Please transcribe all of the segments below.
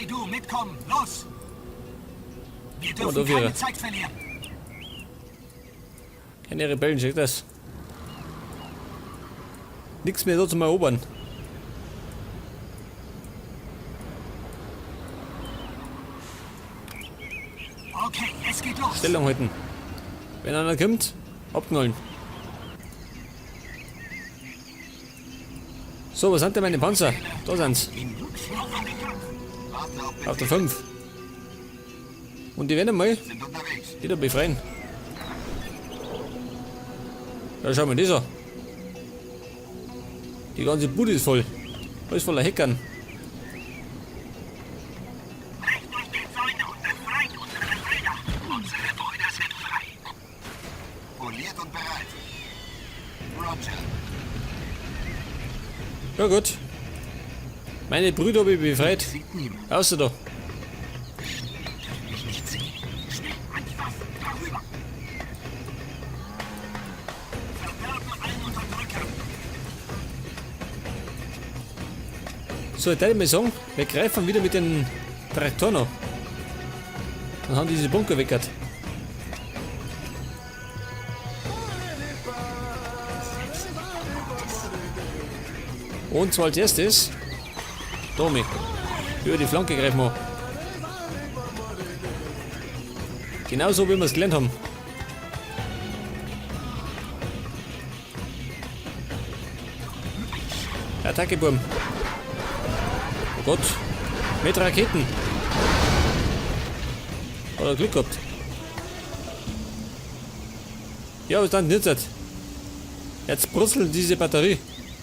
Hey du, mitkommen, los! Wir dürfen da wäre. keine Zeit verlieren. Keine Rebellen, check das. Nichts mehr so zum Erobern. Okay, es geht los. Stellung halten. Wenn einer kommt, abknallen. So, was sind denn meine Panzer? Da sind's. Auf der 5. Und die werden mal wieder befreien. Ja, schau mal, das an. Die ganze Bude ist voll. Alles voller Hackern. Unsere Brüder sind frei. Poliert und bereit. Roger. Ja gut. Meine Brüder habe ich befreit. Sieht niemand. Außer da. Ich nicht sehen. Schnell an die Waffen. Darüber. Verderben allen Unterdrücker. So, ich würde mal sagen, wir greifen wieder mit den Traktoren an. Dann haben die diese Bunker weggert. Und zwar als erstes Tommy. Über die Flanke greifen wir. Genauso wie wir es gelernt haben. Attacke, Burm. Oh Gott. Mit Raketen. Hat er Glück gehabt. Ja, was dann nicht? Jetzt brutzelt diese Batterie.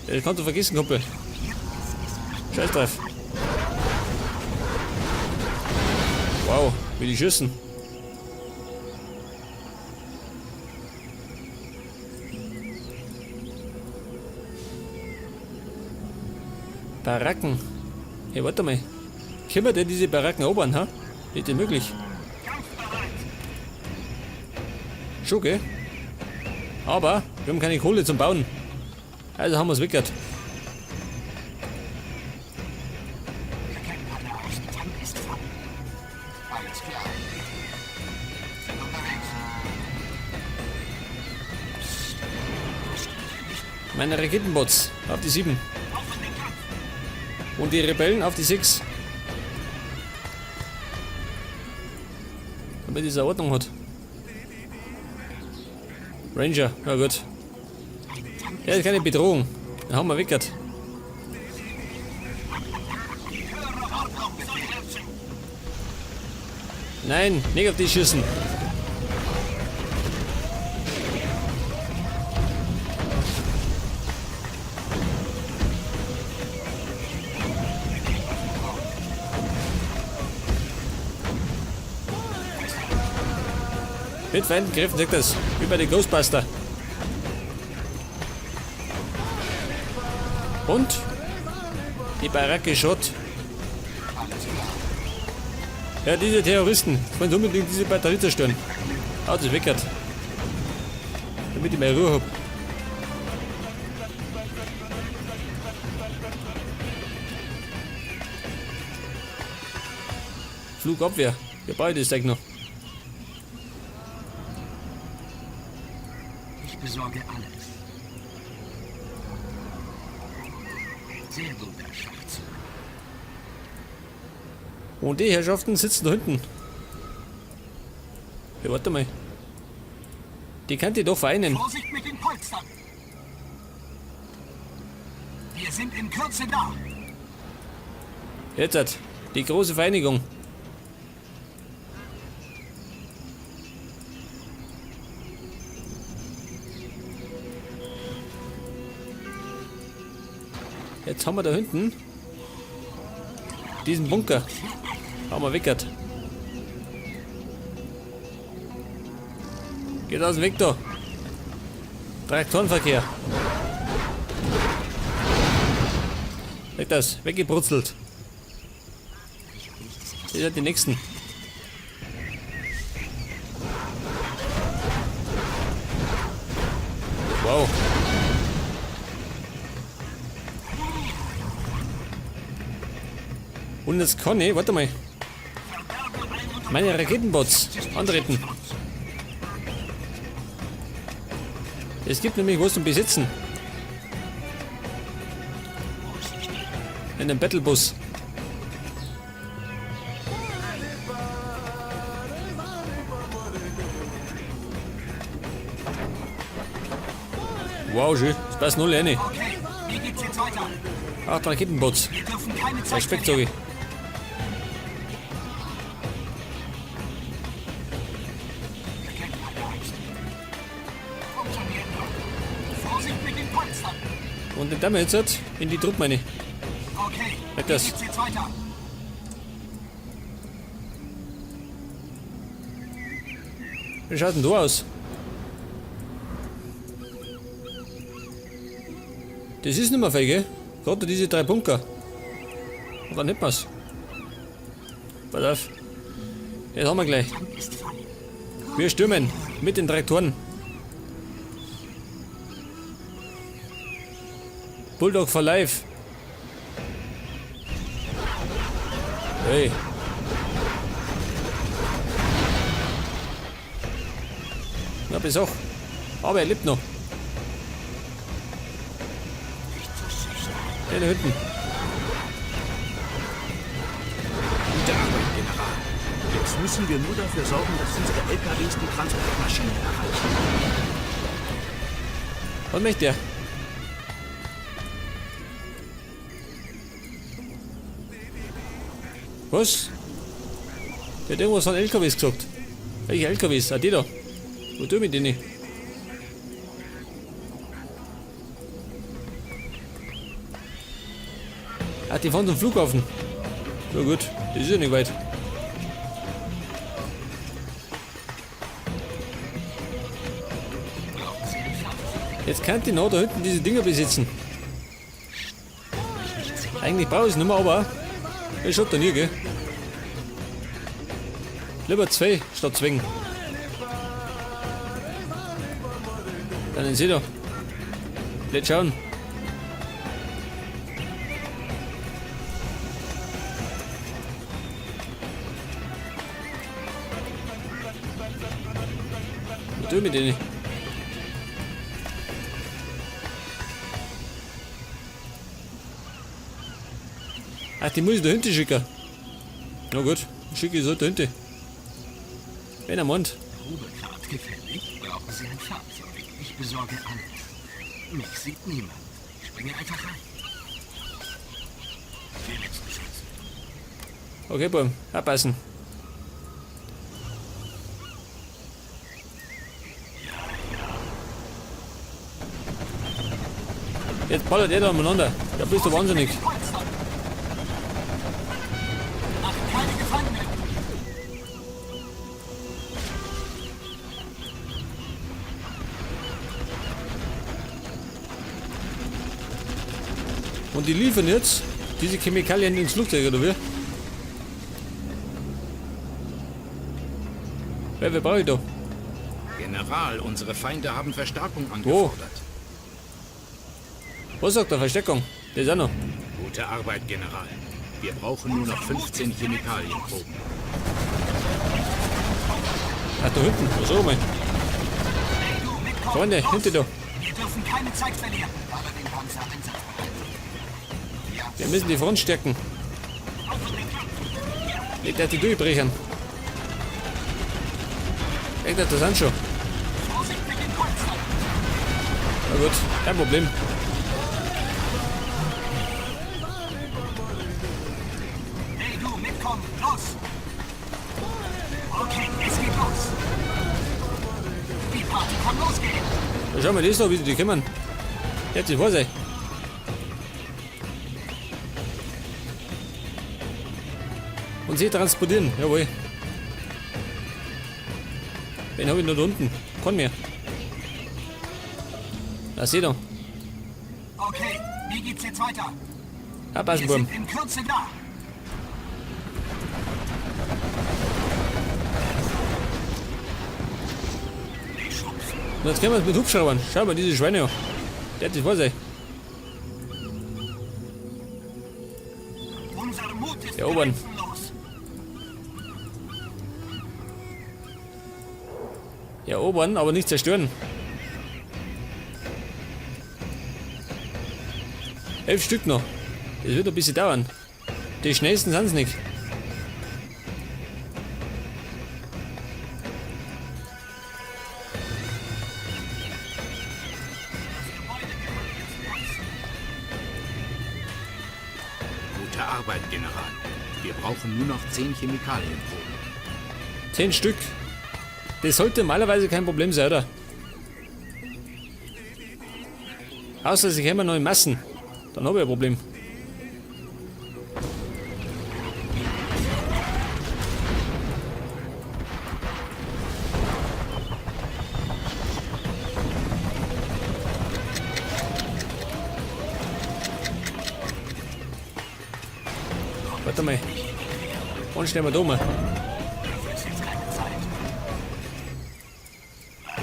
Das kannst du vergessen, Kumpel. Scheiß drauf. Wow, wie die schießen. Baracken. Hey, warte mal. Können wir denn diese Baracken erobern, ha? Nicht möglich. Schon, gell? Aber wir haben keine Kohle zum Bauen. Also haben wir es weggert. Alles klar. Sind unterwegs. Meine Raketenbots auf die 7. Und die Rebellen auf die 6. Damit diese Ordnung hat. Ranger, ja gut. Er ist keine Bedrohung. Dann haben wir weggert. Nein, nicht auf die schießen. Mit Feinden gegriffen, sagt das. Wie bei den Ghostbuster. Und? Die Baracke Schott. Ja, diese Terroristen wollen unbedingt diese Batterie zerstören. Haut es weggert. Damit ich mehr Ruhe habe. Flugabwehr. Wir brauchen das Zeug noch. Ich besorge alles. Sehr guter Schachzug. Und die Herrschaften sitzen da hinten. Ja, warte mal. Die kann die doch vereinen. Vorsicht mit den Polstern. Wir sind in Kürze da. Jetzt hat die große Vereinigung. Jetzt haben wir da hinten diesen Bunker. Haben wir weggert. Geht aus dem Weg da. Traktorenverkehr. Weg das, weggebrutzelt. Das sind die nächsten. Wow. Und jetzt kann ich, warte mal, meine Raketenbots antreten. Es gibt nämlich was zum Besitzen. In einem Battlebus. Wow, schön. Das passt null rein. Okay, wie geht's jetzt weiter? 8 Raketenbots. Wir dürfen keine Zeit Respekt, verlieren. sag ich. Wir kennen alle Angst. Funktioniert noch. Vorsicht mit den Panzern. Und den Dammer jetzt in die Truppmine. Okay, Weg wie das. geht's jetzt weiter? Wie schaut denn da aus? Das ist nicht mehr viel, gell? Gerade diese 3 Bunker. Oder nicht was? Pass auf. Jetzt haben wir gleich. Tank ist voll. Wir stürmen mit den Traktoren. Bulldog for life. Hey. Na, bis auch. Aber er lebt noch. Nicht so schüchtern. Der da hinten. Gute Arbeit, General. Jetzt müssen wir nur dafür sorgen, dass unsere LKWs die Transportmaschinen erreichen. Was möchte der? Was? Der hat irgendwas von LKWs gesagt. Welche LKWs? Ah, die da. Wo tun wir die nicht? Ah, die fahren zum Flughafen. Na gut, das ist ja nicht weit. Jetzt kann die noch da hinten diese Dinger besitzen. Eigentlich brauche ich es nicht mehr, aber ich schaut da nie, gell? Lieber 2 statt zwingen. Dann seht ihr. Let's schauen. Was tun wir mit denen? Ach, die muss ich da hinten schicken. Na gut, schicke ich so da hinten. Wenn er meint. Probefahrt gefällig? Brauchen Sie ein Fahrzeug? Ich besorge alles. Mich sieht niemand. Ich springe einfach rein. Die letzte Chance. Okay, Boom, abpassen. Jetzt ballert er da umeinander. Da bist du wahnsinnig. Panzer! Ach, keine Gefangene! Und die liefern jetzt diese Chemikalien ins Flugzeug, oder wie? Wer brauche ich da? General, unsere Feinde haben Verstärkung angefordert. Was sagt der Versteckung? Der ist auch noch. Gute Arbeit, General. Wir brauchen nur noch 15 Chemikalienproben. Ach, da hinten. So, mein. Hey, du, mitkommen! Freunde, Los! hinter da. Wir dürfen keine Zeit verlieren. Aber den Panzer einsatzbereit. Ja, Wir müssen die Front stärken. Nicht, dass die durchbrechen. Echt, das sind schon. Vorsicht mit den Panzern! Na gut, kein Problem. Hey, du, mitkommen! Los! Okay, es geht los! Die Party kann losgehen! Da schauen wir das da, wie die kommen. Jetzt ist Vorsicht. Und sie transportieren, jawohl. Wen habe ich noch da unten? Kann mehr. Da seht ihr. Okay, wie geht's jetzt weiter? Abpassen, Wir Burm. sind in Kürze da. Und jetzt können wir es mit Hubschraubern. Schau mal, diese Schweine an. Der hat sich vor sich. Unser Mut ist Erobern. grenzenlos. Erobern, aber nicht zerstören. 11 Stück noch. Das wird ein bisschen dauern. Die schnellsten sind es nicht. Gute Arbeit, General. Wir brauchen nur noch 10 Chemikalienproben. 10 Stück. Das sollte normalerweise kein Problem sein, oder? Außer sie kämen noch in Massen. Dann habe ich ein Problem. Warte mal. Und stellen wir da mal.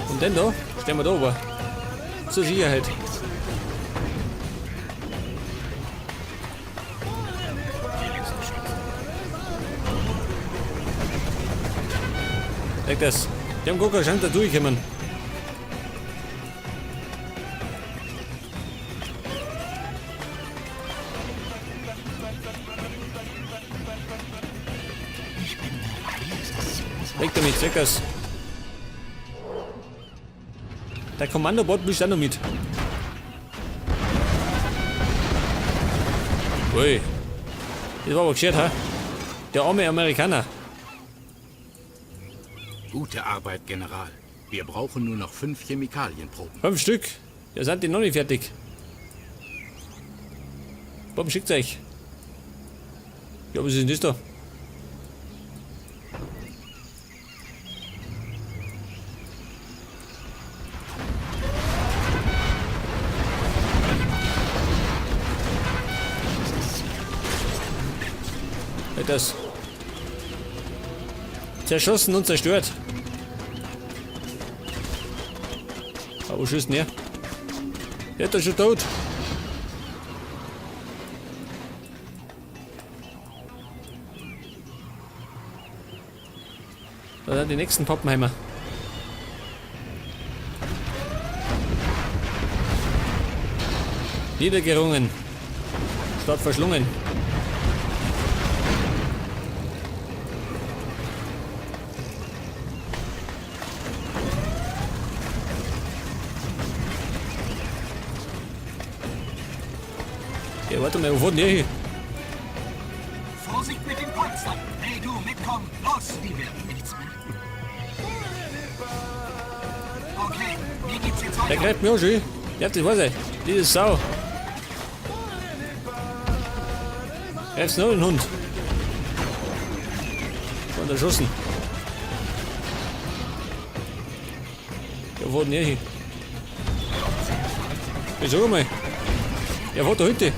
Und den da stellen wir da oben. Zur Sicherheit. Leg das. Die haben gar keine Chance da durchkommen. Weg damit, weg das. Der Kommandobot mischt auch noch mit. Ui. Das war aber gescheit, ha? Der arme Amerikaner. Gute Arbeit, General. Wir brauchen nur noch 5 Chemikalienproben. 5 Stück. Ja, seid ihr noch nicht fertig. Warum schickt euch? Ja, was ist denn das da? Das zerschossen und zerstört. Aber wo schießt denn her? Der ist doch schon tot. Da sind die nächsten Pappenheimer. Niedergerungen. Statt verschlungen. Ja, warte mal, wo wurden die hier? Vorsicht mit den Panzern. Hey du, mitkommen. Los, die werden nichts merken. Okay, wie geht's jetzt Der weiter? greift mir auch schon. Ja, das weiß ich. Diese Sau. Greif's noch den Hund. Von erschossen. Ja, wo wurden die hier? Ich sag mal. Ja, wo der Hütte?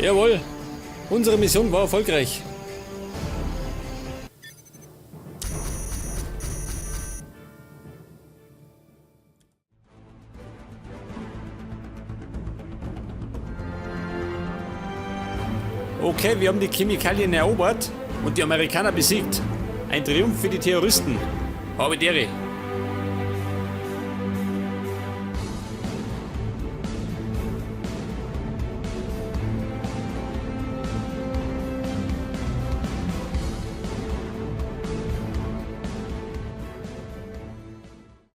Jawohl, unsere Mission war erfolgreich. Okay, wir haben die Chemikalien erobert und die Amerikaner besiegt. Ein Triumph für die Terroristen. Habe die Ehre.